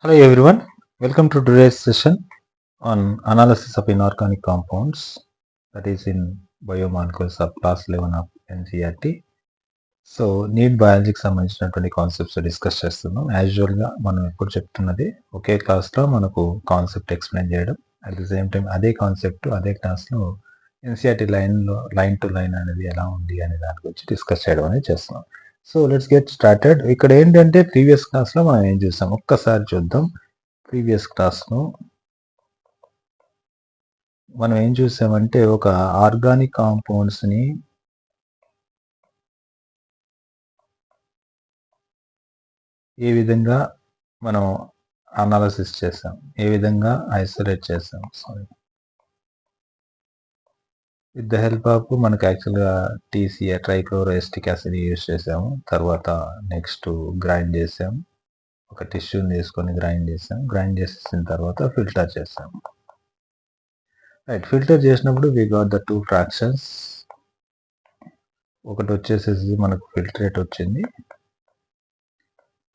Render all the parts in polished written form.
Hello everyone, welcome to today's session on analysis of inorganic compounds, that is in biomolecules of class 11 of NCERT. So NEET బయాలజీకి సంబంధించినటువంటి concepts discuss చేస్తున్నాం. యాజువల్గా మనం ఎప్పుడు చెప్తున్నది ఒకే క్లాస్లో మనకు కాన్సెప్ట్ ఎక్స్ప్లెయిన్ చేయడం, అట్ ది సేమ్ టైం అదే కాన్సెప్ట్ అదే క్లాస్లో ఎన్సీఆర్టీ లైన్ టు లైన్ అనేది ఎలా ఉంది అనే దాని గురించి డిస్కస్ చేయడం అనేది చేస్తున్నాం. So let's get started. ఇక్కడ ఏంటంటే ప్రీవియస్ క్లాస్లో మనం ఏం చూసాం ఒక్కసారి చూద్దాం. ప్రీవియస్ క్లాస్లో మనం ఏం చూసామంటే ఒక ఆర్గానిక్ కాంపౌండ్స్ని ఏ విధంగా మనం అనాలసిస్ చేసాం, ఏ విధంగా ఐసోలేట్ చేసాం. Sorry, with the help of మనకు యాక్చువల్గా టీసీఏ ట్రైక్లోరోఎస్టిక్ యాసిడ్ యూజ్ చేసాము. తర్వాత నెక్స్ట్ గ్రైండ్ చేసాం, ఒక టిష్యూని తీసుకొని గ్రైండ్ చేసాం. గ్రైండ్ చేసేసిన తర్వాత ఫిల్టర్ చేసాం. రైట్, ఫిల్టర్ చేసినప్పుడు we got the two fractions. ఒకటి వచ్చేసేసి మనకు ఫిల్ట్రేట్ వచ్చింది,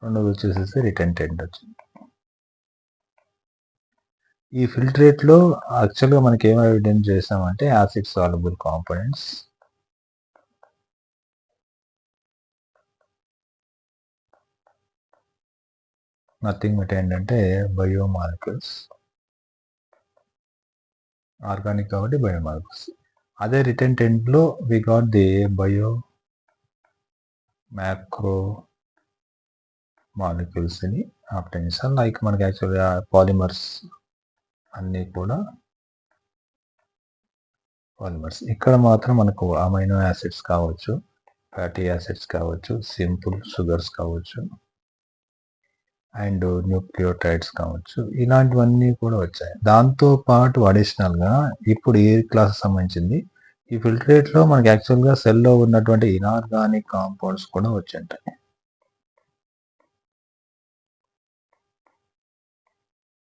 రెండోది వచ్చేసేసి రిటెంటెంట్ వచ్చింది. ఈ ఫిల్ట్రేట్లో యాక్చువల్గా మనకి ఏం ఎవిడెన్స్ చేసామంటే acid soluble components, nothing but ఏంటంటే బయోమాలిక్యూల్స్, ఆర్గానిక్ కాబట్టి బయోమాలిక్యూల్స్. అదే రిటెంటెంట్లో వి గాట్ ది బయో మ్యాక్రో మాలిక్యూల్స్ని ఆప్టైన్ చేసాం. లైక్ మనకి యాక్చువల్గా పాలిమర్స్ అన్నీ కూడా పాలిమర్స్. ఇక్కడ మాత్రం మనకు అమైనో యాసిడ్స్ కావచ్చు, ఫ్యాటీ యాసిడ్స్ కావచ్చు, సింపుల్ షుగర్స్ కావచ్చు, అండ్ న్యూక్లియోటైడ్స్ కావచ్చు, ఇలాంటివన్నీ కూడా వచ్చాయి. దాంతో పాటు అడిషనల్గా ఇప్పుడు ఏ క్లాస్ సంబంధించింది ఈ ఫిల్ట్రేట్లో మనకి యాక్చువల్గా సెల్లో ఉన్నటువంటి ఇనార్గానిక్ కాంపౌండ్స్ కూడా వచ్చుంటాయి.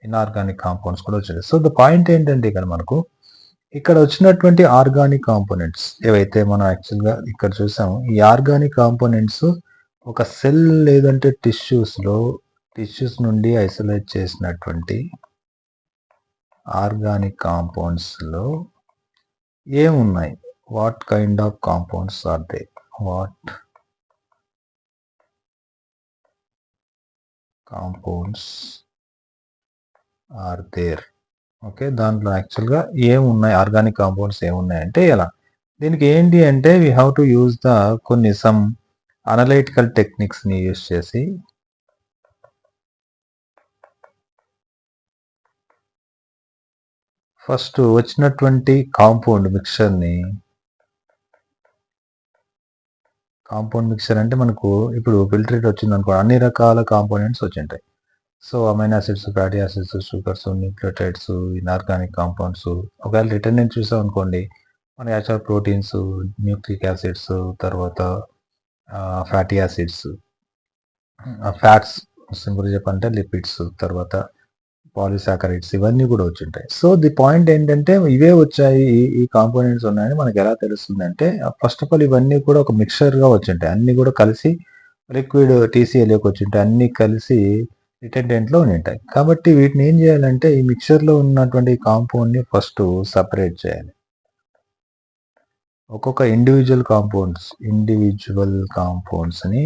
ఇనార్గానిక్ కాంపౌండ్స్ కూడా వచ్చాయి. సో ద పాయింట్ ఏంటంటే ఇక్కడ వచ్చినటువంటి ఆర్గానిక్ కాంపోనెంట్స్ ఏవైతే మనం యాక్చువల్గా ఇక్కడ చూసామో, ఈ ఆర్గానిక్ కాంపోనెంట్స్ ఒక సెల్ లేదంటే టిష్యూస్ నుండి ఐసోలేట్ చేసినటువంటి ఆర్గానిక్ కాంపౌండ్స్లో ఏమున్నాయి, what kind of compounds are they, what compounds are there. Okay, దాంట్లో యాక్చువల్గా ఏమున్నాయి, ఆర్గానిక్ కాంపౌండ్స్ ఏమున్నాయంటే ఎలా, దీనికి ఏంటి అంటే we have to use the కొన్ని సమ్ అనలైటికల్ టెక్నిక్స్ని యూజ్ చేసి ఫస్ట్ వచ్చినటువంటి కాంపౌండ్ మిక్చర్ అంటే మనకు ఇప్పుడు ఫిల్ట్రేట్ వచ్చింది అనుకో, అన్ని రకాల కాంపోనెంట్స్ వచ్చింటాయి. So amino acids, fatty acids, sugars, nucleotides, inorganic compounds. ఒకవేళ రిటర్నెంట్ చూసాం అనుకోండి, మన యాక్చువల్ ప్రోటీన్స్, న్యూక్లిక్ యాసిడ్స్, తర్వాత ఫ్యాటీ యాసిడ్స్, ఫ్యాట్స్, సింపుల్ చెప్పంటే లిపిడ్స్, తర్వాత పాలిసాకరైడ్స్, ఇవన్నీ కూడా వచ్చింటాయి. సో ది పాయింట్ ఏంటంటే ఇవే వచ్చాయి, ఈ కాంపోనెంట్స్ ఉన్నాయని మనకు ఎలా తెలుస్తుంది అంటే ఫస్ట్ ఆఫ్ ఆల్ ఇవన్నీ కూడా ఒక మిక్చర్గా వచ్చింటాయి, అన్ని కూడా కలిసి లిక్విడ్ టీసీఏలోకి వచ్చింటాయి, అన్ని కలిసి రిటెంటెంట్లో ఉంటాయి. కాబట్టి వీటిని ఏం చేయాలంటే ఈ మిక్చర్లో ఉన్నటువంటి కాంపౌండ్ని ఫస్ట్ సపరేట్ చేయాలి. ఒక్కొక్క ఇండివిజువల్ కాంపౌండ్స్ని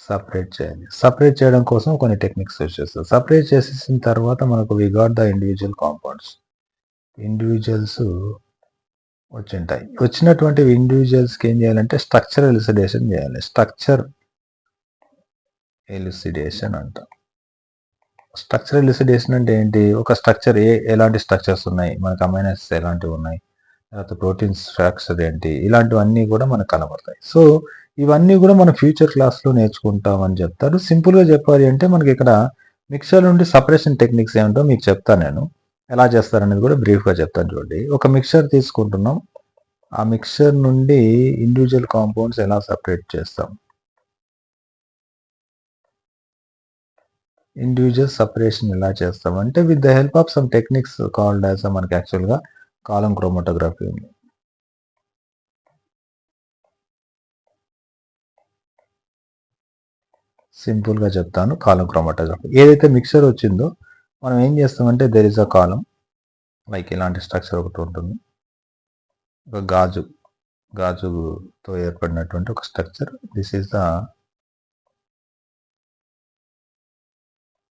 సపరేట్ చేయాలి. సపరేట్ చేయడం కోసం కొన్ని టెక్నిక్స్ యూజ్ చేస్తారు. సపరేట్ చేసేసిన తర్వాత మనకు we got the individual compounds. Individuals వచ్చింటాయి. వచ్చినటువంటి ఇండివిజువల్స్కి ఏం చేయాలంటే స్ట్రక్చర్ ఎలిసిడేషన్ చేయాలి. స్ట్రక్చర్ ఎలిసిడేషన్ అంట. స్ట్రక్చర్ ఎలిసిడేషన్ అంటే ఏంటి, ఒక స్ట్రక్చర్ ఎలాంటి స్ట్రక్చర్స్ ఉన్నాయి, మనకు అమైనో యాసిడ్స్ ఎలాంటివి ఉన్నాయి, తర్వాత ప్రోటీన్ స్ట్రక్చర్ ఏంటి, ఇలాంటివన్నీ కూడా మనకు కనబడతాయి. సో ఇవన్నీ కూడా మనం ఫ్యూచర్ క్లాస్లో నేర్చుకుంటామని చెప్తారు. సింపుల్గా చెప్పాలి అంటే మనకి ఇక్కడ మిక్చర్ నుండి సపరేషన్ టెక్నిక్స్ ఏమిటో మీకు చెప్తాను, నేను ఎలా చేస్తారనేది కూడా బ్రీఫ్గా చెప్తాను. చూడండి, ఒక మిక్చర్ తీసుకుంటున్నాం, ఆ మిక్చర్ నుండి ఇండివిజువల్ కాంపౌండ్స్ ఎలా సపరేట్ చేస్తాం. ఇండివిజువల్ సపరేషన్ ఎలా చేస్తామంటే with the help of some techniques called as మనకి యాక్చువల్గా కాలం క్రోమటోగ్రఫీ ఉంది. సింపుల్గా చెప్తాను. కాలం క్రోమాటోగ్రఫీ ఏదైతే మిక్చర్ వచ్చిందో మనం ఏం చేస్తామంటే there is a column, like ఇలాంటి స్ట్రక్చర్ ఒకటి ఉంటుంది. ఒక గాజుతో ఏర్పడినటువంటి ఒక స్ట్రక్చర్. దిస్ ఈస్ ద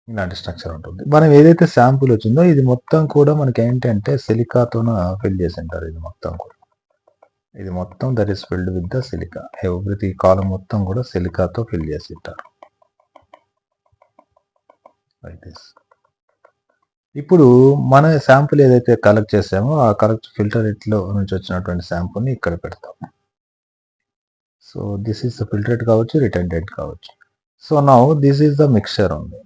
ఇలాంటి స్ట్రక్చర్ ఉంటుంది. మనం ఏదైతే శాంపుల్ వచ్చిందో ఇది మొత్తం కూడా మనకి ఏంటంటే సిలికాతోన ఫిల్ చేసి ఉంటారు. ఇది మొత్తం that is filled with the silica. ఎవ్రీథి కాలం మొత్తం కూడా సిలికాతో ఫిల్ చేసి ఉంటారు. Like this. ఇప్పుడు మన శాంపుల్ ఏదైతే కలెక్ట్ చేసామో ఆ కలెక్ట్ ఫిల్టర్ లో నుంచి వచ్చినటువంటి శాంపుల్ని ఇక్కడ పెడతాం. So this is the filtrate కావచ్చు, రిటెండెడ్ కావచ్చు. So now this is the mixture ఉంది.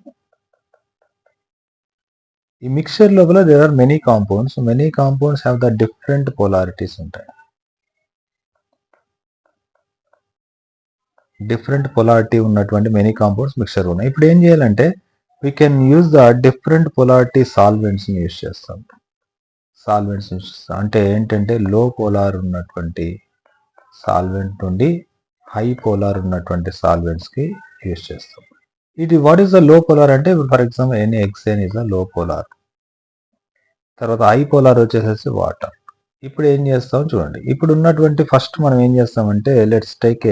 ఈ మిక్చర్ లోపల there are many compounds have the different polarities ఉంటాయి. డిఫరెంట్ పొలారిటీ ఉన్నటువంటి మెనీ కాంపౌండ్స్ మిక్చర్ ఉన్నాయి. ఇప్పుడు ఏం చేయాలంటే we can use the different polarity solvents ని యూజ్ చేస్తాం. అంటే ఏంటంటే లో పోలార్ ఉన్నటువంటి సాల్వెంట్ నుండి హై పోలార్ ఉన్నటువంటి సాల్వెంట్స్ కి యూజ్ చేస్తాం. ఇది వాట్ ఈస్ ద లో పోలార్ అంటే for example NaHN is the low polar. తర్వాత హై పోలార్ వచ్చేసేసి వాటర్. ఇప్పుడు ఏం చేస్తాం చూడండి. ఇప్పుడు ఉన్నటువంటి ఫస్ట్ మనం ఏం చేస్తామంటే లెట్స్ టేక్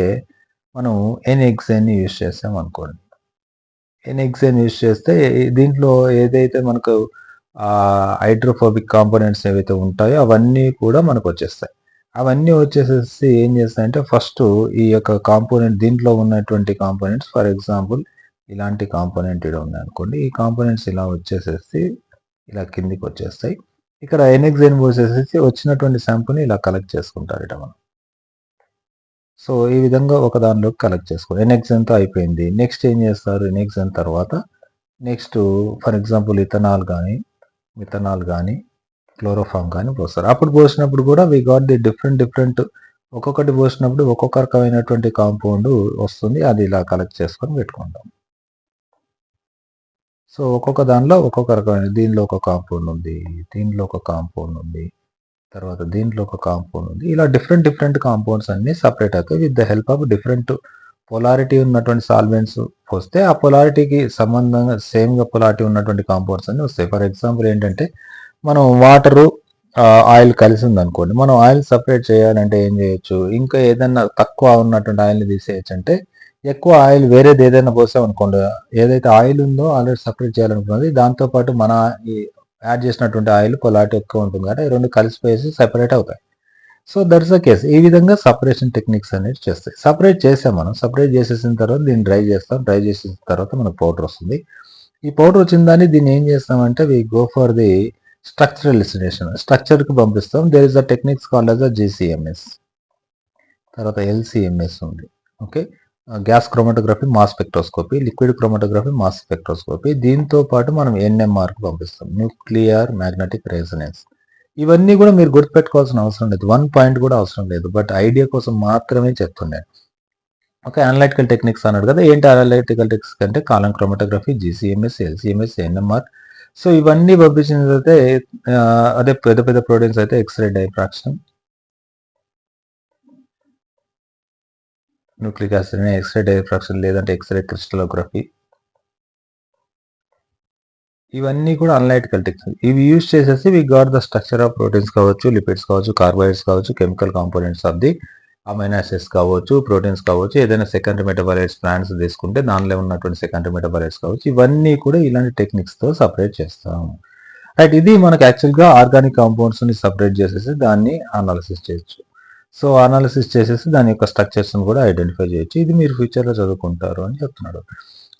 మనం NaHN యూజ్ చేస్తాం అనుకోండి. NaHN యూజ్ చేస్తే దీంట్లో ఏదైతే మనకు హైడ్రోఫోబిక్ కాంపోనెంట్స్ ఏవైతే ఉంటాయో అవన్నీ కూడా మనకు వచ్చేస్తాయి. అవన్నీ వచ్చేసేసి ఏం చేస్తాయంటే ఫస్ట్ ఈ యొక్క కాంపోనెంట్ దీంట్లో ఉన్నటువంటి కాంపోనెంట్స్ ఫర్ ఎగ్జాంపుల్ ఇలాంటి కాంపోనెంట్ ఇక్కడ ఉంది అనుకోండి. ఈ కాంపోనెంట్స్ ఇలా వచ్చేసేసి ఇలా కిందికి వచ్చేస్తాయి. ఇక్కడ NaHN పోసేసేసి వచ్చినటువంటి శాంపుల్ని ఇలా కలెక్ట్ చేసుకుంటారు ఇట మనం. సో ఈ విధంగా ఒక దానిలోకి కలెక్ట్ చేసుకో. NaHN తో అయిపోయింది. నెక్స్ట్ ఏం చేస్తారు? NaHN తర్వాత నెక్స్ట్ ఫర్ ఎగ్జాంపుల్ ఇథనాల్ కానీ క్లోరోఫామ్ కానీ పోస్తారు. అప్పుడు పోసినప్పుడు కూడా వి గాట్ ది డిఫరెంట్ ఒక్కొక్కటి పోసినప్పుడు ఒక్కొక్క రకమైనటువంటి కాంపౌండ్ వస్తుంది. అది ఇలా కలెక్ట్ చేసుకొని పెట్టుకుంటాం. సో ఒక్కొక్క దానిలో ఒక్కొక్క రకమైన దీనిలో ఒక కాంపౌండ్ ఉంది, దీనిలో ఒక కాంపౌండ్ ఉంది, తర్వాత దీంట్లో ఒక కాంపౌండ్ ఉంది. ఇలా డిఫరెంట్ కాంపౌండ్స్ అన్ని సపరేట్ అవుతాయి with the help of different polarity ఉన్నటువంటి సాల్వెంట్స్ వస్తే ఆ పొలారిటీకి సంబంధంగా సేమ్గా పొలారిటీ ఉన్నటువంటి కాంపౌండ్స్ అన్ని వస్తాయి. ఫర్ ఎగ్జాంపుల్ ఏంటంటే మనం వాటరు ఆయిల్ కలిసి ఉందనుకోండి. మనం ఆయిల్ సపరేట్ చేయాలంటే ఏం చేయొచ్చు? ఇంకా ఏదైనా తక్కువ ఉన్నటువంటి ఆయిల్ని తీసేయచ్చు. అంటే ఎక్కువ ఆయిల్ వేరేది ఏదైనా పోసామనుకోండి, ఏదైతే ఆయిల్ ఉందో ఆల్రెడీ సపరేట్ చేయాలనుకున్నది దాంతోపాటు మన యాడ్ చేసినటువంటి ఆయిల్ పొలారిటీ ఎక్కువ ఉంటుంది కాబట్టి రెండు కలిసిపోయేసి సెపరేట్ అవుతాయి. So that's the case. ఈ విధంగా సపరేషన్ టెక్నిక్స్ అనేది చేస్తాయి. సపరేట్ చేసాం మనం. సపరేట్ చేసేసిన తర్వాత దీన్ని డ్రై చేస్తాం. డ్రై చేసిన తర్వాత మనకు పౌడర్ వస్తుంది. ఈ పౌడర్ వచ్చిన దాన్ని దీన్ని ఏం చేస్తామంటే we go for the structural elucidation. స్ట్రక్చర్కి పంపిస్తాం. There is the techniques called as the GCMS. తర్వాత LCMS ఉంది. Okay, gas chromatography, mass spectroscopy, liquid chromatography, mass spectroscopy. దీంతో పాటు మనం NMRకి పంపిస్తాం, న్యూక్లియర్ మ్యాగ్నెటిక్ రెజొనెన్స్. ఇవన్నీ కూడా మీరు గుర్తుపెట్టుకోవాల్సిన అవసరం లేదు. 1 పాయింట్ కూడా అవసరం లేదు. బట్ ఐడియా కోసం మాత్రమే చెప్తున్నాను. ఓకే, అనలైటికల్ టెక్నిక్స్ అన్నాడు కదా. ఏంటి అనలైటికల్ టెక్నిక్స్ అంటే column chromatography, GCMS, LCMS, NMR. So ఇవన్నీ పంపించిన తర్వాత అదే పెద్ద ప్రోటీన్స్ అయితే X ray diffraction, nucleic acid X ray diffraction లేదంటే ఎక్స్రే క్రిస్టలోగ్రఫీ. ఇవన్నీ కూడా అనలైటికల్ టెక్నిక్స్. ఇవి యూజ్ చేసేసి we got the structure of proteins కావచ్చు, లిపిడ్స్ కావచ్చు, కార్బోహైడ్రేట్స్ కావచ్చు, chemical components of the amino acids కావచ్చు, ప్రోటీన్స్ కావచ్చు, ఏదైనా సెకండరీ మెటాబోలైట్స్ ప్లాంట్స్ తీసుకుంటే దానిలో ఉన్నటువంటి సెకండరీ మెటాబోలైట్స్ కావచ్చు. ఇవన్నీ కూడా ఇలాంటి టెక్నిక్స్ తో సపరేట్ చేస్తాం. రైట్, ఇది మనకు యాక్చువల్గా ఆర్గానిక్ కాంపౌండ్స్ ని సపరేట్ చేసేసి దాన్ని అనాలిసిస్ చేయొచ్చు. సో అనాలిసిస్ చేసేసి దాని యొక్క స్ట్రక్చర్స్ కూడా ఐడెంటిఫై చేయొచ్చు. ఇది మీరు ఫ్యూచర్ లో చదువుకుంటారు అని చెప్తున్నాడు.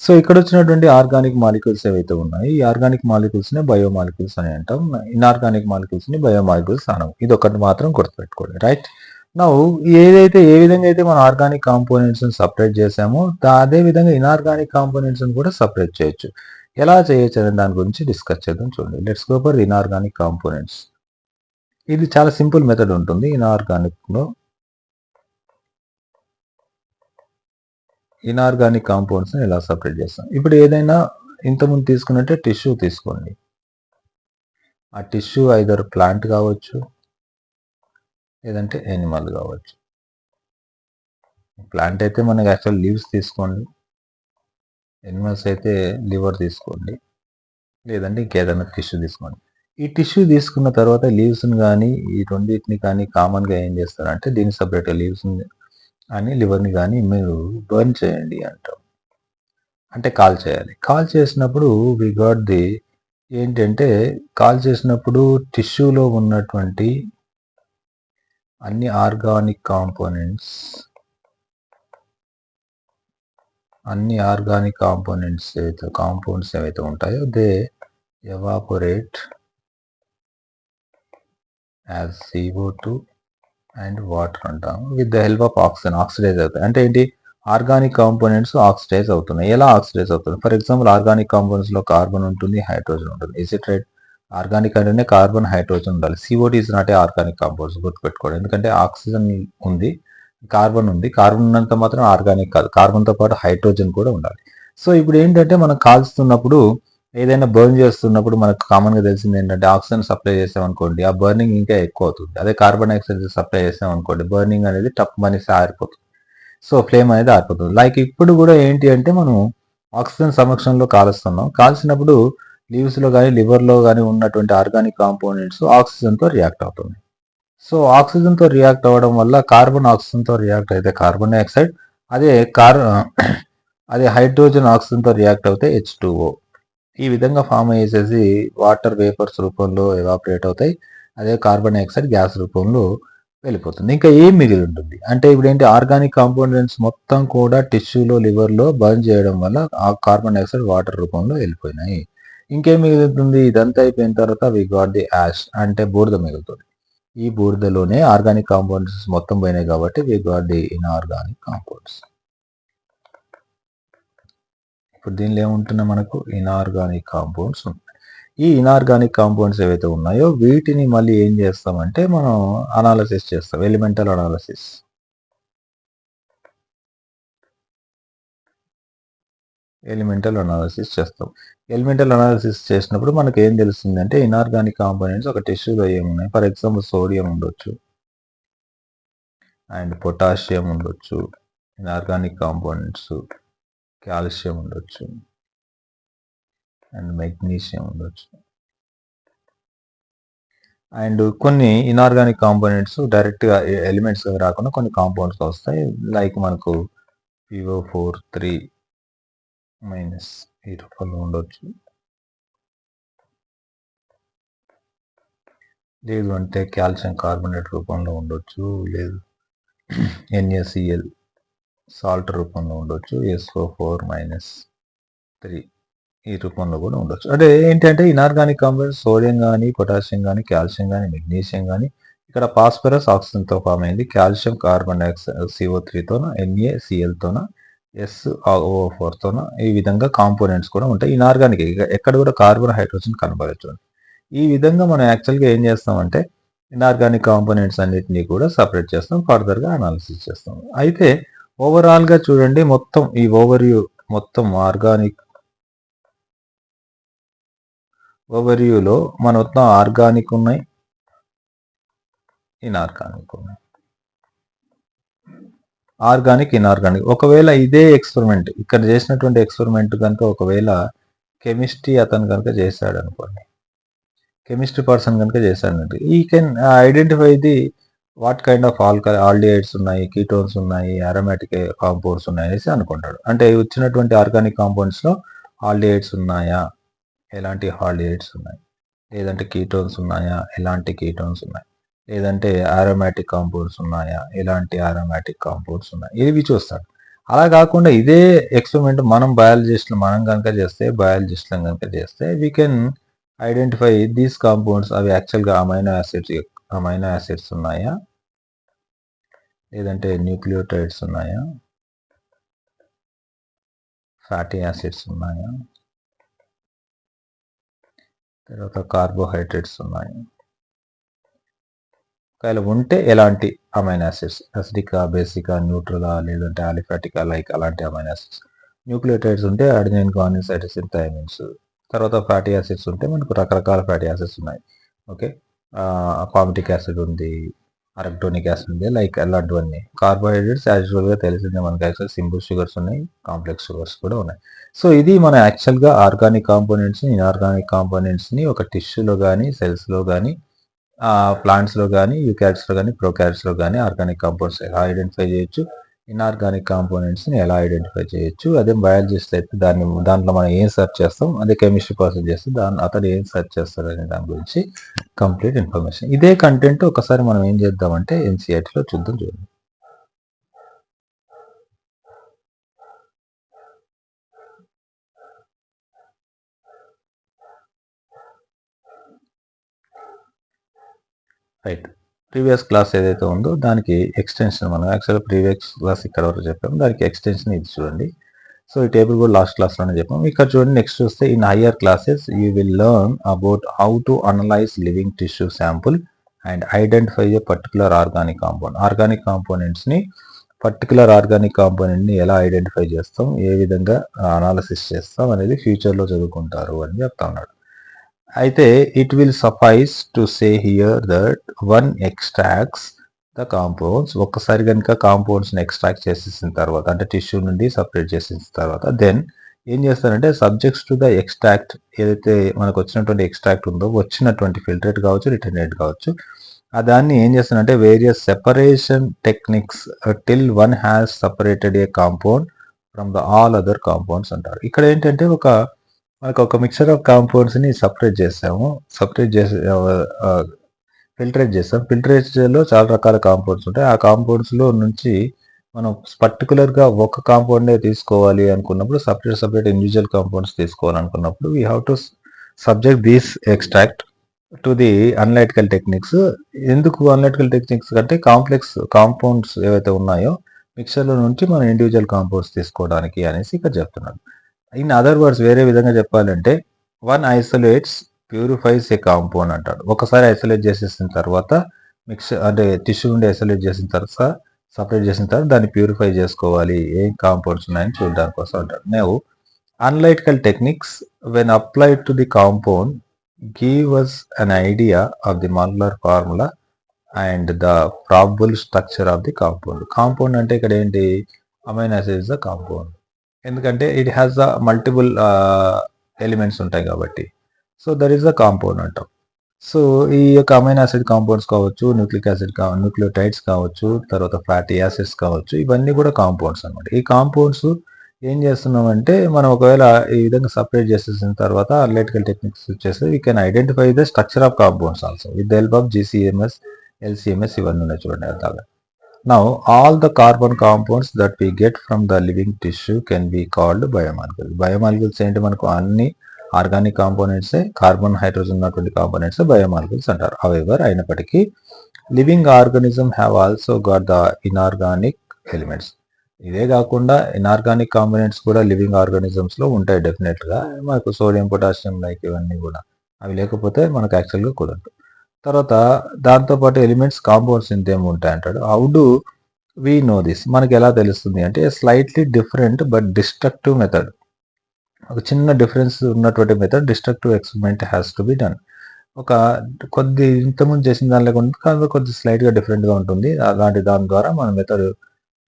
సో ఇక్కడ వచ్చినటువంటి ఆర్గానిక్ మాలిక్యూల్స్ ఏవైతే ఉన్నాయో ఈ ఆర్గానిక్ మాలిక్యూల్స్ ని బయోమాలిక్యూల్స్ అని అంటాం. ఇన్ఆర్గానిక్ మాలిక్యూల్స్ ని బయోమాలిక్యూల్స్ అనం. ఇది ఒకటి మాత్రం గుర్తుపెట్టుకోండి. రైట్, నౌ ఏ విధంగా అయితే మనం ఆర్గానిక్ కాంపోనెంట్స్ సపరేట్ చేసామో అదే విధంగా ఇన్ఆర్గానిక్ కాంపోనెంట్స్ కూడా సపరేట్ చేయొచ్చు. ఎలా చేయొచ్చు అనే దాని గురించి డిస్కస్ చేద్దాం. చూడండి, let's go for inorganic components. ఇది చాలా సింపుల్ మెథడ్ ఉంటుంది. ఇన్ఆర్గానిక్ కాంపౌండ్స్ ఎలా సపరేట్ చేస్తాం. ఇప్పుడు ఏదైనా ఇంతకుముందు తీసుకున్నట్టే టిష్యూ తీసుకోండి. ఆ టిష్యూ ఐదర్ ప్లాంట్ కావచ్చు లేదంటే యానిమల్ కావచ్చు. ప్లాంట్ అయితే మనకి యాక్చువల్ లీవ్స్ తీసుకోండి. ఎనిమల్స్ అయితే లివర్ తీసుకోండి, లేదంటే ఇంకేదైనా టిష్యూ తీసుకోండి. ఈ టిష్యూ తీసుకున్న తర్వాత లీవ్స్‌ని గానీ, ఈ రెండిటిని కానీ కామన్‌గా ఏం చేస్తారంటే దీన్ని సెపరేట్‌గా లీవ్స్‌ని అని లివర్‌ని గానీ మీరు బర్న్ చేయండి అంటాం. అంటే కాల్చేయాలి. కాల్చేసినప్పుడు వి గాట్ ది ఏంటంటే కాల్చేసినప్పుడు టిష్యూలో ఉన్నటువంటి అన్ని ఆర్గానిక్ కాంపోనెంట్స్ కాంపౌండ్స్ ఏవైతే ఉంటాయో they evaporate as CO2 and water అంటాం. With the help of oxygen oxidize అవుతాయి. అంటే ఏంటి? ఆర్గానిక్ కాంపోనెంట్స్ ఆక్సిడైజ్ అవుతున్నాయి. ఎలా ఆక్సిడైజ్ అవుతుంది? ఫర్ ఎగ్జాంపుల్ ఆర్గానిక్ కాంపోనెంట్స్‌లో కార్బన్ ఉంటుంది, హైడ్రోజన్ ఉంటుంది. Is it right? ఆర్గానిక్ అంటేనే కార్బన్, హైడ్రోజన్ ఉండాలి. CO2 is not a organic compounds గుర్తుపెట్టుకోండి. ఎందుకంటే ఆక్సిజన్ ఉంది, కార్బన్ ఉంది. కార్బన్ ఉన్నంత మాత్రం ఆర్గానిక్ కాదు. కార్బన్‌తో పాటు హైడ్రోజన్ కూడా ఉండాలి. సో ఇప్పుడు ఏంటంటే మనం కాల్చుతున్నప్పుడు ఏదైనా బర్న్ చేస్తున్నప్పుడు మనకు కామన్‌గా తెలిసింది ఏంటంటే ఆక్సిజన్ సప్లై చేసామనుకోండి ఆ బర్నింగ్ ఇంకా ఎక్కువ అవుతుంది. అదే కార్బన్ డయాక్సైడ్ సప్లై చేసామనుకోండి బర్నింగ్ అనేది టప్‌మనేసి ఆరిపోతుంది. సో ఫ్లేమ్ అనేది ఆరిపోతుంది. లైక్ ఇప్పుడు కూడా ఏంటి అంటే మనం ఆక్సిజన్ సమక్షంలో కాలుస్తున్నాం. కాల్చినప్పుడు లీవ్స్‌లో గాని, లివర్‌లో గాని ఉన్నటువంటి ఆర్గానిక్ కాంపోనెంట్స్ ఆక్సిజన్‌తో రియాక్ట్ అవుతున్నాయి. సో ఆక్సిజన్‌తో రియాక్ట్ అవ్వడం వల్ల కార్బన్ ఆక్సిజన్‌తో రియాక్ట్ అయితే కార్బన్ డయాక్సైడ్, అదే కార్ అదే హైడ్రోజన్ ఆక్సిజన్‌తో రియాక్ట్ అవుతే H2O. ఈ విధంగా ఫామ్ అయ్యేసేసి వాటర్ వేపర్స్ రూపంలో ఎవాపరేట్ అవుతాయి. అదే కార్బన్ డయాక్సైడ్ గ్యాస్ రూపంలో వెళ్ళిపోతుంది. ఇంకా ఏం మిగిలి ఉంటుంది? అంటే ఇప్పుడేంటి ఆర్గానిక్ కాంపోనెంట్స్ మొత్తం కూడా టిష్యూలో, లివర్‌లో బర్న్ చేయడం వల్ల ఆ కార్బన్ డయాక్సైడ్ వాటర్ రూపంలో వెళ్ళిపోయినాయి. ఇంకేం మిగులుతుంది? ఇదంతా అయిపోయిన తర్వాత వి గాట్ ది యాష్ అంటే బూడిద మిగులుతుంది. ఈ బూడిదలోనే ఆర్గానిక్ కాంపౌండ్స్ మొత్తం పోయినాయి కాబట్టి we got the inorganic compounds. ఇప్పుడు దీనిలో ఏముంటున్నాయి మనకు? ఇనార్గానిక్ కాంపౌండ్స్ ఉంటాయి. ఈ ఇనార్గానిక్ కాంపౌండ్స్ ఏవైతే ఉన్నాయో వీటిని మళ్ళీ ఏం చేస్తామంటే మనం అనాలిసిస్ చేస్తాం. Elemental analysis. చేస్తాం. ఎలిమెంటల్ అనాలిసిస్ చేసినప్పుడు మనకు ఏం తెలుస్తుందంటే ఇనార్గానిక్ కాంపోనెంట్స్ ఒక టిష్యూలో ఏమున్నాయి? ఫర్ ఎగ్జాంపుల్ సోడియం ఉండొచ్చు అండ్ పొటాషియం ఉండొచ్చు. ఇనార్గానిక్ కాంపోనెంట్స్ కాల్షియం ఉండొచ్చు అండ్ మెగ్నీషియం ఉండొచ్చు. అండ్ కొన్ని ఇనార్గానిక్ కాంపోనెంట్స్ డైరెక్ట్‌గా ఎలిమెంట్స్‌గా రాకుండా కొన్ని కాంపౌండ్స్‌గా వస్తాయి. లైక్ మనకు PO4 3 మైనస్ ఈ రూపంలో ఉండొచ్చు. లేదు అంటే కాల్షియం కార్బోనేట్ రూపంలో ఉండొచ్చు. లేదు NaCl సాల్ట్ రూపంలో ఉండొచ్చు. SO4 - 3 ఈ రూపంలో కూడా ఉండొచ్చు. అంటే ఏంటంటే ఇనార్గానిక్ కాంపౌండ్స్ సోడియం గానీ, పొటాషియం గానీ, కాల్షియం గానీ, మెగ్నీషియం గానీ ఇక్కడ ఫాస్ఫరస్ ఆక్సిజన్‌తో ఫామ్ అయింది. Calcium carbon dioxide CO3 తోన, NaCl తోన, SO4 తోన ఈ విధంగా కాంపోనెంట్స్ కూడా ఉంటాయి. ఇనార్గానిక్ ఎక్కడ కూడా కార్బన్, హైడ్రోజన్ కనబడచ్చు. ఈ విధంగా మనం యాక్చువల్‌గా ఏం చేస్తామంటే ఇనార్గానిక్ కాంపోనెంట్స్ అన్నిటిని కూడా సెపరేట్ చేస్తాం. ఫర్దర్‌గా అనాలిసిస్ చేస్తాం. అయితే ఓవరాల్‌గా చూడండి మొత్తం ఈ ఓవర్‌వ్యూ మొత్తం ఓవర్‌వ్యూలో మన మొత్తం ఆర్గానిక్ ఉన్నాయి, ఇనార్గానిక్ ఉన్నాయి. Organic, inorganic. ఒకవేళ ఇదే ఎక్స్పెరిమెంట్ ఇక్కడ చేసినటువంటి ఎక్స్పెరిమెంట్ కనుక ఒకవేళ కెమిస్ట్రీ అతను కనుక చేశాడు అనుకోండి, కెమిస్ట్రీ పర్సన్ కనుక చేశాడంటే ఈ can identify the what kind of aldehydes ఉన్నాయి, కీటోన్స్ ఉన్నాయి, అరోమాటిక్ కాంపౌండ్స్ ఉన్నాయి అనేసి అనుకుంటాడు. అంటే వచ్చినటువంటి ఆర్గానిక్ కాంపౌండ్స్లో ఆల్డిహైడ్స్ ఉన్నాయా, ఎలాంటి ఆల్డిహైడ్స్ ఉన్నాయి, లేదంటే కీటోన్స్ ఉన్నాయా, ఎలాంటి కీటోన్స్ ఉన్నాయి, లేదంటే అరోమాటిక్ కాంపౌండ్స్ ఉన్నాయా, ఎలాంటి అరోమాటిక్ కాంపౌండ్స్ ఉన్నాయి, ఇవి చూస్తాడు. అలా కాకుండా ఇదే ఎక్స్పెరిమెంట్ మనం కనుక చేస్తే బయాలజిస్ట్లను కనుక చేస్తే we can identify these compounds అవి యాక్చువల్గా అమైనో యాసిడ్స్ ఉన్నాయా, లేదంటే న్యూక్లియోటైడ్స్ ఉన్నాయా, ఫ్యాటీ యాసిడ్స్ ఉన్నాయా, తర్వాత కార్బోహైడ్రేట్స్ ఉన్నాయి. ఒకవేళ ఉంటే ఎలాంటి అమైనో యాసిడ్స్, అసిడికా, బేసికా, న్యూట్రలా, లేదంటే ఆలిఫాటికా లైక్ అలాంటి అమైనో యాసిడ్స్. న్యూక్లియోటైడ్స్ ఉంటే అడినైన్, గ్వానిన్, సైటోసిన్, థైమిన్స్. తర్వాత ఫ్యాటీ యాసిడ్స్ ఉంటే మనకు రకరకాల ఫ్యాటీ యాసిడ్స్ ఉన్నాయి. ఓకే, పామిటిక్ యాసిడ్ ఉంది, అరక్టోనిక్ యాసిడ్ ఉంది లైక్ అలాంటివన్నీ. కార్బోహైడ్రేట్స్ యాక్చువల్‌గా తెలిసిందే మనకి యాక్చువల్ సింపుల్ షుగర్స్ ఉన్నాయి. కాంప్లెక్స్ షుగర్స్ కూడా ఉన్నాయి. సో, ఇది మన యాక్చువల్‌గా ఆర్గానిక్ కాంపోనెంట్స్‌ని, ఇనార్గానిక్ కాంపోనెంట్స్‌ని ఒక టిష్యూలో గాని, సెల్స్‌లో గాని ప్లాంట్స్‌లో గాని, యూకారియోట్స్‌లో గాని, ప్రొకారియోట్స్‌లో గాని ఆర్గానిక్ కాంపౌండ్స్ ఎలా ఐడెంటిఫై చేయొచ్చు, ఇనార్గానిక్ కాంపోనెంట్స్‌ని ఎలా ఐడెంటిఫై చేయొచ్చు. అదే బయాలజిస్ట్ అయితే దాంట్లో మనం ఏం సెర్చ్ చేస్తాం, అదే కెమిస్ట్రీ పర్సన్ చేస్తే అతను ఏం సెర్చ్ చేస్తాడనే దాని గురించి కంప్లీట్ ఇన్ఫర్మేషన్. ఇదే కంటెంట్ ఒకసారి మనం ఏం చేద్దామంటే ఎన్‌సీఈఆర్‌టీలో చూడండి. రైట్. ప్రీవియస్ క్లాస్ ఏదైతే ఉందో దానికి ఎక్స్‌టెన్షన్ మనం యాక్చువల్‌గా ప్రీవియస్ క్లాస్ ఇక్కడ వరకు చెప్పాము. దానికి ఎక్స్‌టెన్షన్ ఇది చూడండి. సో, ఈ టేబుల్ కూడా లాస్ట్ క్లాస్‌లోనే చెప్పాము. ఇక్కడ చూడండి నెక్స్ట్ చూస్తే in higher classes you will learn about how to analyse living tissue sample and identify a particular organic compound. Organic కాంపోనెంట్స్‌ని పర్టిక్యులర్ ఆర్గానిక్ కాంపోనెంట్‌ని ఎలా ఐడెంటిఫై చేస్తాం, ఏ విధంగా అనాలిసిస్ చేస్తాం అనేది ఫ్యూచర్‌లో చదువుకుంటారు అని చెప్తా ఉన్నాడు. అయితే it will suffice to say here that one extracts the compounds. ఒక్కసారి కనుక కాంపౌండ్స్ని ఎక్స్ట్రాక్ట్ చేసేసిన తర్వాత అంటే టిష్యూ నుండి సపరేట్ చేసిన తర్వాత దెన్ ఏం చేస్తారంటే సబ్జెక్ట్స్ టు ద ఎక్స్ట్రాక్ట్ ఏదైతే మనకు వచ్చినటువంటి ఎక్స్ట్రాక్ట్ ఉందో వచ్చినటువంటి ఫిల్టరేట్ కావచ్చు రిటర్నేట్ కావచ్చు దాన్ని ఏం చేస్తారంటే various separation techniques till one has separated A compound from the all other compounds అంటారు. ఇక్కడ ఏంటంటే మనకు ఒక మిక్చర్ ఆఫ్ కాంపౌండ్స్ని సపరేట్ చేసాము. సపరేట్ చేసి ఫిల్టరేట్ చేస్తాం. ఫిల్టరేషన్‌లో చాలా రకాల కాంపౌండ్స్ ఉంటాయి. ఆ కాంపౌండ్స్‌లో నుంచి మనం పర్టిక్యులర్‌గా ఒక కాంపౌండే తీసుకోవాలి అనుకున్నప్పుడు సెపరేట్ ఇండివిడ్యువల్ కాంపౌండ్స్ తీసుకోవాలనుకున్నప్పుడు we have to subject this extract to the analytical techniques. ఎందుకు అనలైటికల్ టెక్నిక్స్ అంటే కాంప్లెక్స్ కాంపౌండ్స్ ఏవైతే ఉన్నాయో మిక్చర్‌లో నుంచి మనం ఇండివిడ్యువల్ కాంపౌండ్స్ తీసుకోవడానికి అనేసి ఇక్కడ చెప్తున్నాడు. ఇన్ అదర్ వర్డ్స్ వేరే విధంగా చెప్పాలంటే వన్ ఐసోలేట్స్ ప్యూరిఫైస్ ఏ కాంపౌండ్ అంటాడు. ఒకసారి ఐసోలేట్ చేసేసిన తర్వాత అంటే టిష్యూ నుండి ఐసోలేట్ చేసిన తర్వాత సపరేట్ చేసిన తర్వాత దాన్ని ప్యూరిఫై చేసుకోవాలి. ఏం కాంపౌండ్స్ ఉన్నాయని చూడడానికి కోసం అంటాడు. Now analytical techniques when applied to the compound give us an idea of the molecular formula and the probable structure of the compound. Compound అంటే ఇక్కడ ఏంటి amino acid is the compound. ఎందుకంటే it has the multiple elements ఉంటాయి కాబట్టి. So that is the compound అంటాం. So ఈ యొక్క amino acid compounds కావచ్చు, న్యూక్లియోటైడ్స్ కావచ్చు, తర్వాత ఫ్యాటీ యాసిడ్స్ కావచ్చు, ఇవన్నీ కూడా కాంపౌండ్స్ అనమాట. ఈ కాంపౌండ్స్ ఏం చేస్తున్నామంటే మనం ఒకవేళ ఈ విధంగా సపరేట్ చేసేసిన తర్వాత అనలిటికల్ టెక్నిక్స్ వచ్చేసి we can identify the structure of compounds also with the help of GCMS, LCMS ఇవన్నీ ఉన్నాయి చూడండి అట్లాగా. Now, all the carbon compounds that we get from the living tissue can be called biomolecules. Biomolecules ఏంటి మనకు అన్ని organic కాంపోనెంట్సే carbon hydrogen ఉన్నటువంటి components biomolecules అంటారు. However అయినప్పటికీ living organism have also got the inorganic elements. ఇదే కాకుండా inorganic components కూడా living organisms లో ఉంటాయి డెఫినెట్ గా. మనకు సోడియం పొటాషియం లైక్ ఇవన్నీ కూడా అవి లేకపోతే మనకు యాక్చువల్గా కుదరదు. తర్వాత దాంతోపాటు ఎలిమెంట్స్ కాంపౌండ్స్ ఇంతేమి ఉంటాయి అంటాడు. How do we know this మనకి ఎలా తెలుస్తుంది అంటే slightly different but destructive method. ఒక చిన్న డిఫరెన్స్ ఉన్నటువంటి method destructive experiment has to be done. ఒక కొద్ది ఇంతకుముందు చేసిన దాని లేకుండా కానీ కొద్ది స్లైట్గా డిఫరెంట్గా ఉంటుంది. అలాంటి దాని ద్వారా మన మెథడ్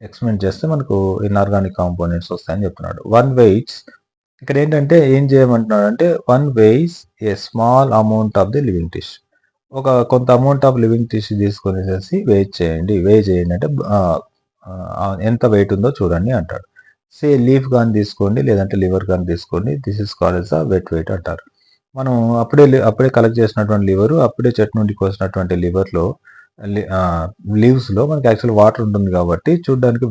ఎక్స్పెరిమెంట్ చేస్తే మనకు ఇన్ఆర్గానిక్ కాంపోనెంట్స్ వస్తాయని చెప్తున్నాడు. వన్ వెయిట్స్ ఇక్కడ ఏంటంటే ఏం చేయమంటున్నాడు అంటే one weighs a small amount of the living tissue. ఒక కొంత అమౌంట్ ఆఫ్ లివింగ్ టిష్యూ తీసుకొనేసేసి వే చేయండి అంటే ఎంత వెయిట్ ఉందో చూడండి అంటాడు. సే లీఫ్ కానీ తీసుకోండి లేదంటే లివర్ కానీ తీసుకోండి. This is called as weight అంటారు. మనం అప్పుడే కలెక్ట్ చేసినటువంటి లివర్ అప్పుడే చెట్టు నుండి కోసినటువంటి లివర్లో లీవ్స్లో మనకి యాక్చువల్ వాటర్ ఉంటుంది కాబట్టి చూడడానికి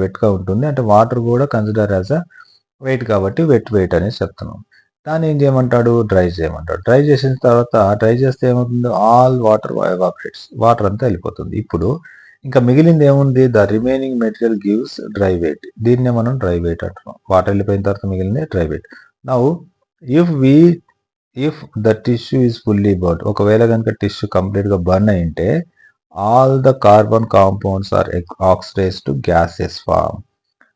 వెట్గా ఉంటుంది. అంటే వాటర్ కూడా కన్సిడర్ యాజ్ అ వెయిట్ కాబట్టి వెయిట్ అనేసి చెప్తున్నాం. దాన్ని ఏం చేయమంటాడు డ్రై చేయమంటాడు. డ్రై చేసిన తర్వాత డ్రై చేస్తే ఏమవుతుంది ఆల్ వాటర్ ఎవాపరేట్స్ వాటర్ అంతా వెళ్ళిపోతుంది. ఇప్పుడు ఇంకా మిగిలింది ఏముంది the remaining material gives dry weight. దీన్నే మనం డ్రై వెయిట్ అంటున్నాం. వాటర్ వెళ్ళిపోయిన తర్వాత మిగిలింది dry weight. Now if the tissue is fully burn ఒకవేళ కనుక టిష్యూ కంప్లీట్గా బర్న్ అయింటే all the carbon compounds are oxidize to gases form.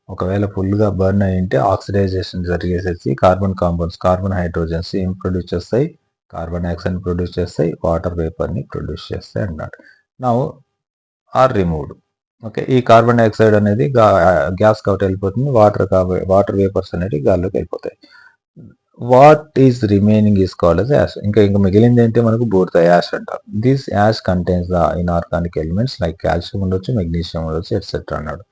ఒకవేళ ఫుల్గా బర్న్ అయ్యింటే ఆక్సిడైజేషన్ జరిగేసేసి కార్బన్ కాంపౌండ్స్ కార్బన్ హైడ్రోజన్స్ ఏం ప్రొడ్యూస్ చేస్తాయి కార్బన్ డైఆక్సైడ్ ప్రొడ్యూస్ చేస్తాయి వాటర్ వేపర్ని ప్రొడ్యూస్ చేస్తాయి అన్నాడు. నా ఆర్ రిమూవ్డ్. ఓకే. ఈ కార్బన్ డయాక్సైడ్ అనేది గ్యాస్ కాబట్టి వెళ్ళిపోతుంది. వాటర్ వేపర్స్ అనేవి గాల్లోకి వెళ్ళిపోతాయి. What is remaining is called as ash. ఇంకా మిగిలింది ఏంటి మనకు బోర్త యాష్ అంటారు. This ash contains the inorganic elements like calcium ఉండొచ్చు, మెగ్నీషియం ఉండొచ్చు ఎట్సెట్రా అన్నాడు.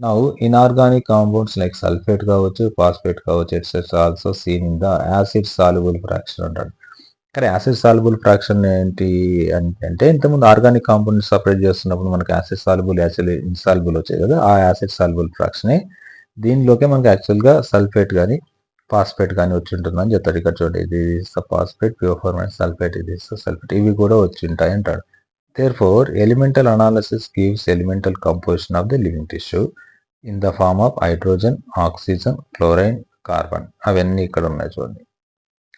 Now inorganic compounds like sulphate కావచ్చు, ఫాస్ఫేట్ కావచ్చు etcetera also seen in the acid soluble fraction అంటాడు. కానీ యాసిడ్ సాల్యుబుల్ ఫ్రాక్షన్ ఏంటి అంటే ఇంతకుముందు ఆర్గానిక్ కాంపౌండ్ సపరేట్ చేస్తున్నప్పుడు మనకి యాసిడ్ సాల్యుబుల్, యాసిడ్ ఇన్సాల్యుబుల్ వచ్చాయి కదా, ఆ యాసిడ్ సాల్యుబుల్ ఫ్రాక్షనే దీనిలోకే మనకి యాక్చువల్గా సల్ఫేట్ కానీ ఫాస్ఫేట్ కానీ వచ్చి ఉంటుందని చెప్తాడు. ఇక్కడ చూడండి, ఇది ఫాస్ఫేట్, ప్యూర్ ఫార్మేట్ సల్ఫేట్, ఇది సల్ఫేట్, ఇవి కూడా వచ్చి ఉంటాయి అంటాడు. Therefore, elemental analysis gives elemental composition of the living tissue in the form of hydrogen, oxygen, chlorine, carbon. అవన్నీ ఇక్కడ ఉన్నాయి చూడండి.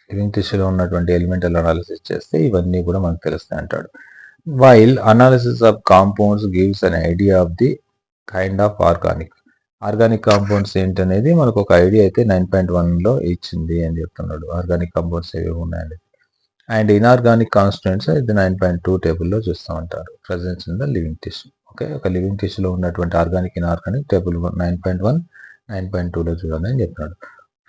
లివింగ్ టిష్యూలో ఉన్నటువంటి ఎలిమెంటల్ అనాలిసిస్ చేస్తే ఇవన్నీ కూడా మనకు తెలుస్తాయి అంటాడు. While analysis of compounds gives an idea of the kind of organic compounds ఏంటనేది మనకు ఒక ఐడియా అయితే 9.1లో ఇచ్చింది అని చెప్తున్నాడు. ఆర్గానిక్ కాంపౌండ్స్ ఏవి ఉన్నాయని. అండ్ ఇన్ఆర్గానిక్ కాన్స్టిట్యూయెంట్స్ ఇది 9.2 టేబుల్లో చూస్తామంటారు. Presence in the living tissue. Okay, ఒక లివింగ్ టిష్యూలో ఉన్నటువంటి ఆర్గానిక్ ఇన్ఆర్గానిక్ టేబుల్ 9.1, 9.2లో చూడాలి అని చెప్తున్నాడు.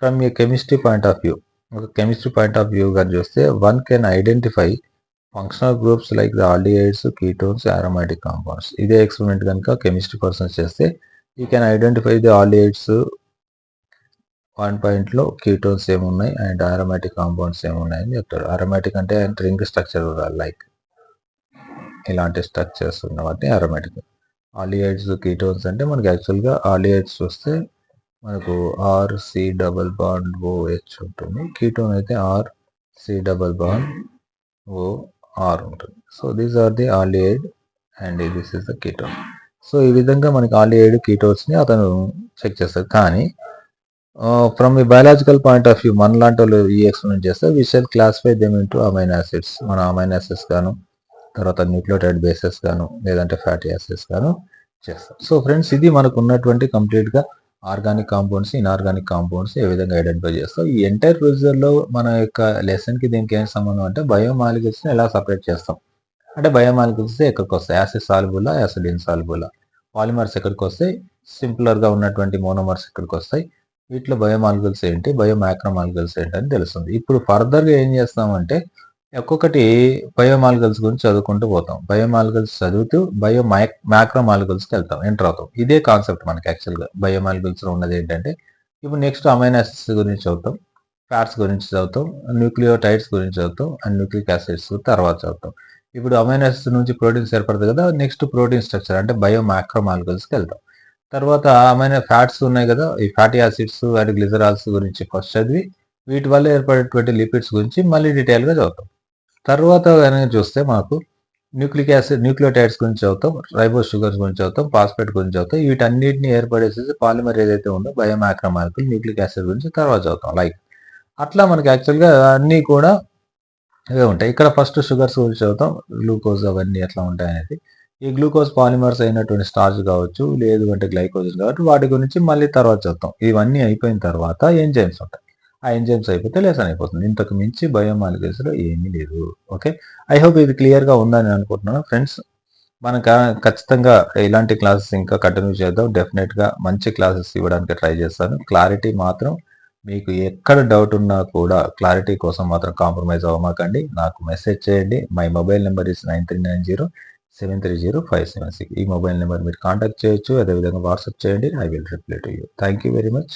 From A chemistry point of view, ఒక కెమిస్ట్రీ పాయింట్ ఆఫ్ వ్యూ కానీ చూస్తే one can identify functional groups like the aldehydes, ketones, aromatic compounds. ఇదే ఎక్స్పెరిమెంట్ కనుక కెమిస్ట్రీ పర్సన్స్ చేస్తే you can identify the aldehydes 1 పాయింట్లో, కీటోన్స్ ఏమున్నాయి అండ్ అరోమాటిక్ కాంపౌండ్స్ ఏమున్నాయని చెప్తాడు. Aromatic అంటే రింగ్ స్ట్రక్చర్ లైక్ ఇలాంటి స్ట్రక్చర్స్ ఉన్న వాటిని అరోమాటిక్. ఆల్డిహైడ్స్, కీటోన్స్ అంటే మనకి యాక్చువల్గా ఆల్డిహైడ్స్ చూస్తే మనకు RC డబల్ బాండ్ OH ఉంటుంది. కీటోన్ అయితే RC డబల్ బాండ్ OR ఉంటుంది. So these are the aldehyde and this is the ketone. సో ఈ విధంగా మనకి ఆల్డిహైడ్, కీటోన్స్ని అతను చెక్ చేస్తాడు. కానీ from a biological point of view మనలాంటి వాళ్ళు ఈ ఎక్స్పెరిమెంట్ చేస్తే we shall classify them into amino acids. మన అమైనో యాసిడ్స్ గాను, తర్వాత న్యూక్లియోటైడ్ బేసెస్ గాను, లేదంటే ఫ్యాటీ యాసిడ్స్ గాను చేస్తాం. సో ఫ్రెండ్స్, ఇది మనకు ఉన్నటువంటి కంప్లీట్గా ఆర్గానిక్ కాంపౌండ్స్, ఇన్ఆర్గానిక్ కాంపౌండ్స్ ఏ విధంగా ఐడెంటిఫై చేస్తాం. ఈ ఎంటైర్ ప్రొసీజర్లో మన యొక్క లెసన్కి దీనికి ఏం సంబంధం అంటే బయోమాలిక్యూల్స్ని ఎలా సపరేట్ చేస్తాం. అంటే బయోమాలిక్యూల్స్ ఎక్కడికి వస్తాయి, యాసిడ్ సాల్యుబులా, యాసిడ్ ఇన్సాల్యుబులా, పాలిమర్స్ ఎక్కడికి వస్తాయి, సింపులర్గా ఉన్నటువంటి మోనోమర్స్ ఎక్కడికి వస్తాయి, వీటిలో బయోమాలిక్యూల్స్ ఏంటి, బయోమాక్రోమాలిక్యూల్స్ ఏంటి అని తెలుస్తుంది. ఇప్పుడు ఫర్దర్గా ఏం చేస్తామంటే ఒక్కొక్కటి బయోమాలిక్యూల్స్ గురించి చదువుకుంటూ పోతాం. బయోమాలిక్యూల్స్ చదువుతూ మ్యాక్రోమాలిక్యూల్స్కి వెళ్తాం, ఎంటర్ అవుతాం. ఇదే కాన్సెప్ట్ మనకి యాక్చువల్గా బయోమాలిక్యూల్స్లో ఉన్నది ఏంటంటే ఇప్పుడు నెక్స్ట్ అమైనో యాసిడ్స్ గురించి చదువుతాం, ఫ్యాట్స్ గురించి చదువుతాం, న్యూక్లియోటైడ్స్ గురించి చదువుతాం, అండ్ న్యూక్లిక్ యాసిడ్స్ తర్వాత చదువుతాం. ఇప్పుడు అమైనో యాసిడ్స్ నుంచి ప్రోటీన్స్ ఏర్పడుతుంది కదా, నెక్స్ట్ ప్రోటీన్ స్ట్రక్చర్ అంటే బయోమాక్రోమాలిక్యూల్స్కి వెళ్తాం. తర్వాత అమైనో ఫ్యాట్స్ ఉన్నాయి కదా, ఈ ఫ్యాటీ యాసిడ్స్ అండ్ గ్లిజరాల్స్ గురించి ఫస్ట్ చదివి వీటి వల్ల ఏర్పడేటువంటి లిపిడ్స్ గురించి మళ్ళీ డీటెయిల్గా చదువుతాం. తర్వాత కనుక చూస్తే మాకు న్యూక్లియోటైడ్స్ గురించి చదువుతాం, రైబోస్ షుగర్స్ గురించి చదువుతాం, ఫాస్ఫేట్ గురించి చదువుతాం. వీటన్నిటిని ఏర్పడేసేసి పాలిమర్ ఏదైతే ఉందో బయోమాక్రోమాలిక్యూల్, న్యూక్లిక్ యాసిడ్ గురించి తర్వాత చదువుతాం. లైక్ అట్లా మనకి యాక్చువల్గా అన్నీ కూడా ఇవే ఉంటాయి. ఇక్కడ ఫస్ట్ షుగర్స్ గురించి చదువుతాం, గ్లూకోజ్ అవన్నీ ఎట్లా ఉంటాయి అనేది. ఈ గ్లూకోజ్ పాలిమర్స్ అయినటువంటి స్టార్చ్ కావచ్చు, లేదు అంటే గ్లైకోజన్ కాబట్టి వాటి గురించి మళ్ళీ తర్వాత చదువుతాం. ఇవన్నీ అయిపోయిన తర్వాత ఎంజైమ్స్ ఉంటాయి. ఆ ఎంజైమ్స్ అయిపోతే లెసన్ అయిపోతుంది. ఇంతకు మించి బయోమాలిక్యూల్స్లో ఏమీ లేదు. ఓకే, ఐ హోప్ ఇది క్లియర్గా ఉందని అనుకుంటున్నాను ఫ్రెండ్స్. మనకు ఖచ్చితంగా ఇలాంటి క్లాసెస్ ఇంకా కంటిన్యూ చేద్దాం. డెఫినెట్గా మంచి క్లాసెస్ ఇవ్వడానికి ట్రై చేస్తాను. క్లారిటీ మాత్రం మీకు ఎక్కడ డౌట్ ఉన్నా కూడా క్లారిటీ కోసం మాత్రం కాంప్రమైజ్ అవ్వమాకండి. నాకు మెసేజ్ చేయండి. My mobile number is 9390730576. ఈ మొబైల్ నెంబర్ మీరు కాంటాక్ట్ చేయొచ్చు. అదేవిధంగా వాట్సాప్ చేయండి. I will reply to you. Thank you very much.